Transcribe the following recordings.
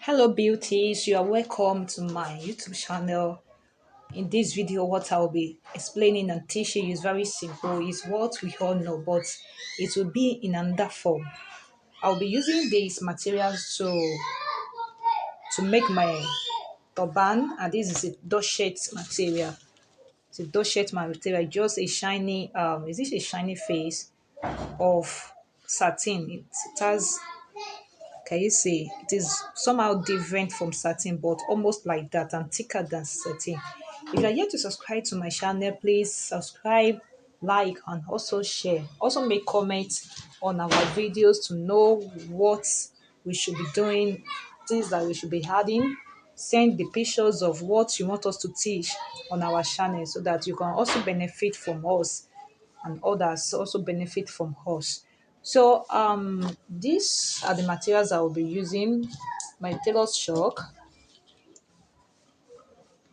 Hello beauties, you are welcome to my YouTube channel. In this video, what I'll be explaining and teaching you is very simple. It's what we all know, but it will be in another form. I'll be using these materials to make my turban, and this is a doshet material. It's a doshet material, just a shiny is this a shiny face of satin. It has, can you see? It is somehow different from satin, but almost like that and thicker than satin. If you are yet to subscribe to my channel, please subscribe, like, and also share. Also make comments on our videos to know what we should be doing, things that we should be adding. Send the pictures of what you want us to teach on our channel so that you can also benefit from us and others also benefit from us. So these are the materials I will be using: my tailor's chalk,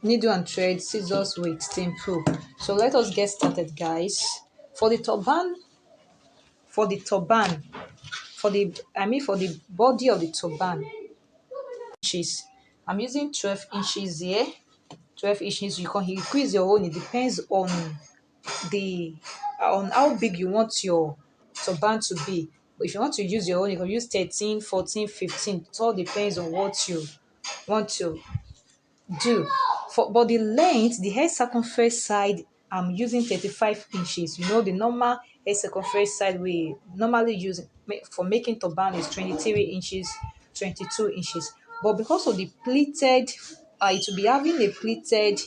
needle and thread, scissors with temple. So let us get started, guys. For the turban, for the turban, for the body of the turban, inches. I'm using 12 inches here. 12 inches. You can increase your own. It depends the on how big you want your turban to be. But if you want to use your own, you can use 13, 14, 15. It all depends on what you want to do. For but the length, the head circumference side, I'm using 35 inches. You know, the normal head circumference side we normally use for making turban is 23 inches, 22 inches. But because of the pleated, it will be having a pleated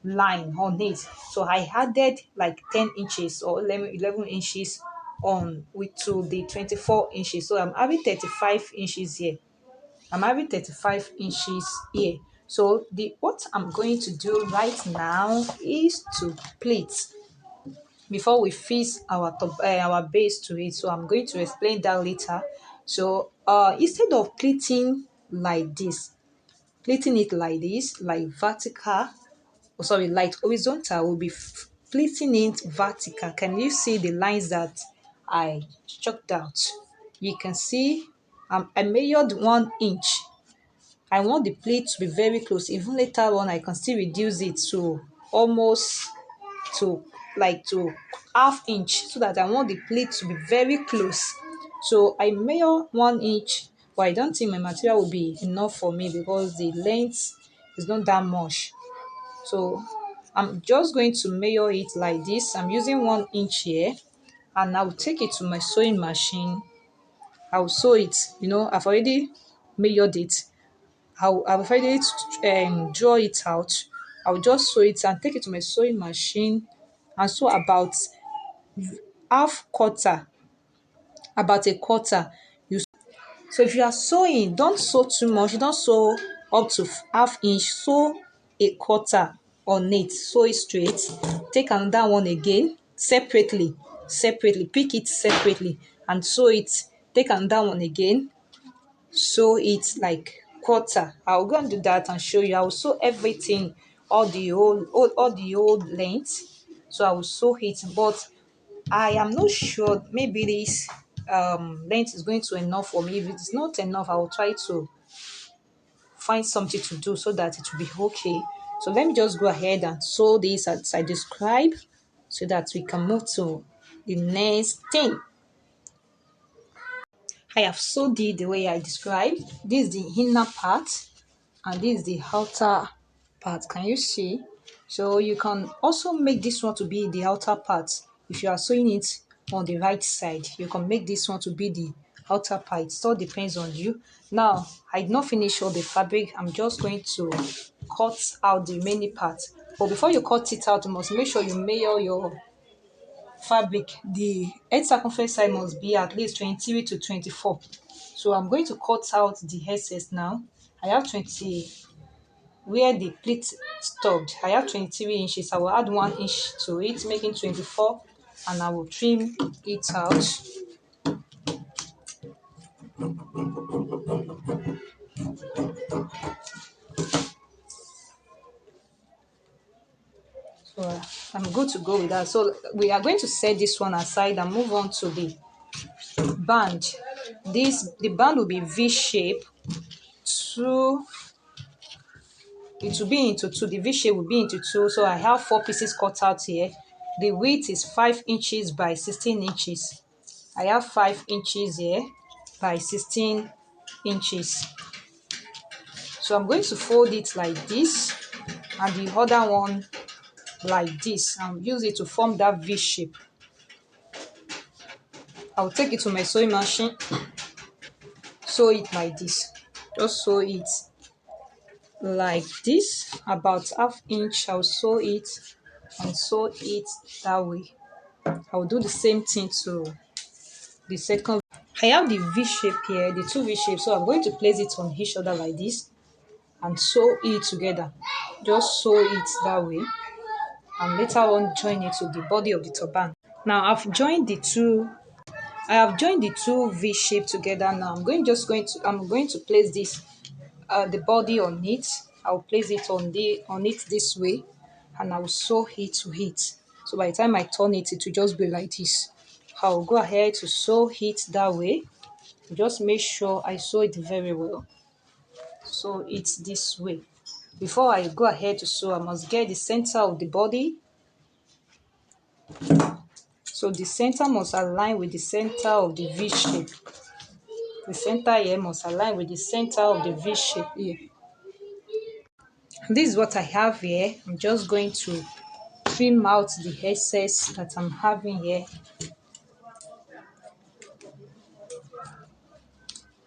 line on it. So I added like 10 inches or 11 inches on with to the 24 inches. So I'm having 35 inches here. I'm having 35 inches here. So the what I'm going to do right now is to pleat before we fix our base to it. So I'm going to explain that later. So instead of pleating like this, pleating it like this, like vertical, oh sorry, like horizontal, will be pleating it vertical. Can you see the lines that I chalked out? You can see I measured 1 inch. I want the plate to be very close. Even later on, I can still reduce it to almost to to half inch so that I want the plate to be very close. So I measure 1 inch, but I don't think my material will be enough for me because the length is not that much. So I'm just going to measure it like this. I'm using 1 inch here, and I'll take it to my sewing machine. I'll sew it. You know, I've already measured it. I've already draw it out. I'll just sew it and take it to my sewing machine and sew about half quarter, about a quarter. So if you are sewing, don't sew too much. Don't sew up to half inch. Sew a quarter on it. Sew it straight. Take another one again separately. Separately. Pick it separately and sew it. Take another one again. Sew it like quarter. I'll go and do that and show you. I will sew everything, all the old length. So I will sew it, but I am not sure. Maybe this length is going to enough for me. If it's not enough, I will try to find something to do so that it will be okay. So let me just go ahead and sew this as I describe so that we can move to the next thing. I have sewed it the way I described. This is the inner part and this is the outer part. Can you see? So you can also make this one to be the outer part. If you are sewing it on the right side, you can make this one to be the outer part. It all depends on you. Now, I did not finish all the fabric. I'm just going to cut out the remaining part. But before you cut it out, you must make sure you measure your fabric. The head circumference side must be at least 23 to 24. So I'm going to cut out the excess now. I have 20 where the pleat stopped. I have 23 inches. I will add 1 inch to it, making 24, and I will trim it out. So I'm good to go with that. So we are going to set this one aside and move on to the band. The band will be V shape two. It will be into two. The V shape will be into two. So I have 4 pieces cut out here. The width is 5 inches by 16 inches. I have 5 inches here by 16 inches. So I'm going to fold it like this and the other one like this and use it to form that V shape. I'll take it to my sewing machine, sew it like this. Just sew it like this, about half inch. I'll sew it and sew it that way. I'll do the same thing to the second. I have the V shape here, the two V shapes, so I'm going to place it on each other like this and sew it together. Just sew it that way and later on join it to the body of the turban. Now I have joined the two V shape together. Now I'm going to place this the body on it. I'll place it on it this way and I'll sew it to it. So by the time I turn it, it will just be like this. I'll go ahead to sew it that way. Just make sure I sew it very well. Sew it this way. Before I go ahead to sew, I must get the center of the body. So the center must align with the center of the V shape. The center here must align with the center of the V shape here. This is what I have here. I'm just going to trim out the excess that I'm having here.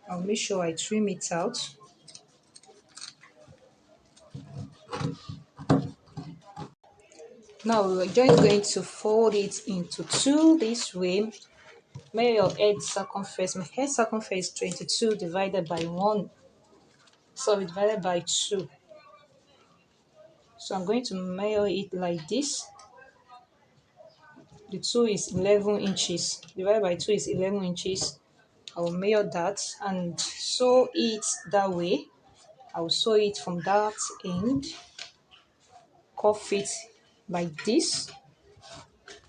I'll make sure I trim it out. Now we're just going to fold it into two this way. Measure your head circumference. My head circumference is 22 divided by 1. Sorry, divided by 2. So I'm going to measure it like this. The 2 is 11 inches. Divided by 2 is 11 inches. I will measure that and sew it that way. I will sew it from that end. Cuff it like this.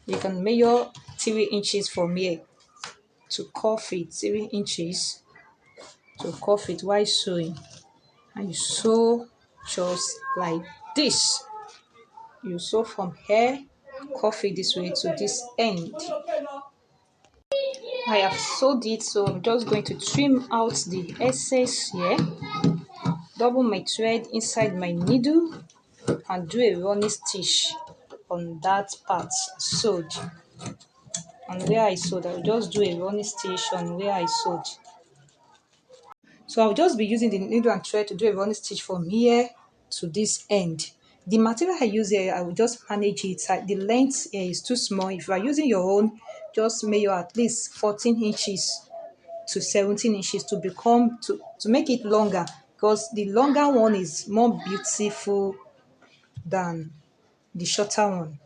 You can measure 3 inches from here to cuff it. 3 inches to cuff it while sewing. And you sew just like this. You sew from here, cuff it this way to this end. I have sewed it, so I'm just going to trim out the excess here. Double my thread inside my needle and do a running stitch on that part sewed. And where I sewed, I'll just do a running stitch on where I sewed. So I'll just be using the needle and thread to do a running stitch from here to this end. The material I use here, I will just manage it. The length here is too small. If you are using your own, just measure at least 14 inches to 17 inches to make it longer, because the longer one is more beautiful than the shorter one.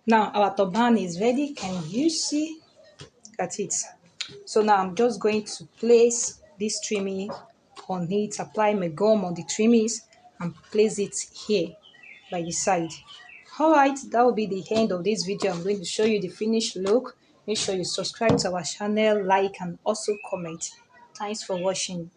Now our turban is ready. Can you see? Look at it. So now I'm just going to place this trimming on it, apply my gum on the trimmings and place it here by the side. Alright, that will be the end of this video. I'm going to show you the finished look. Make sure you subscribe to our channel, like and also comment. Thanks for watching.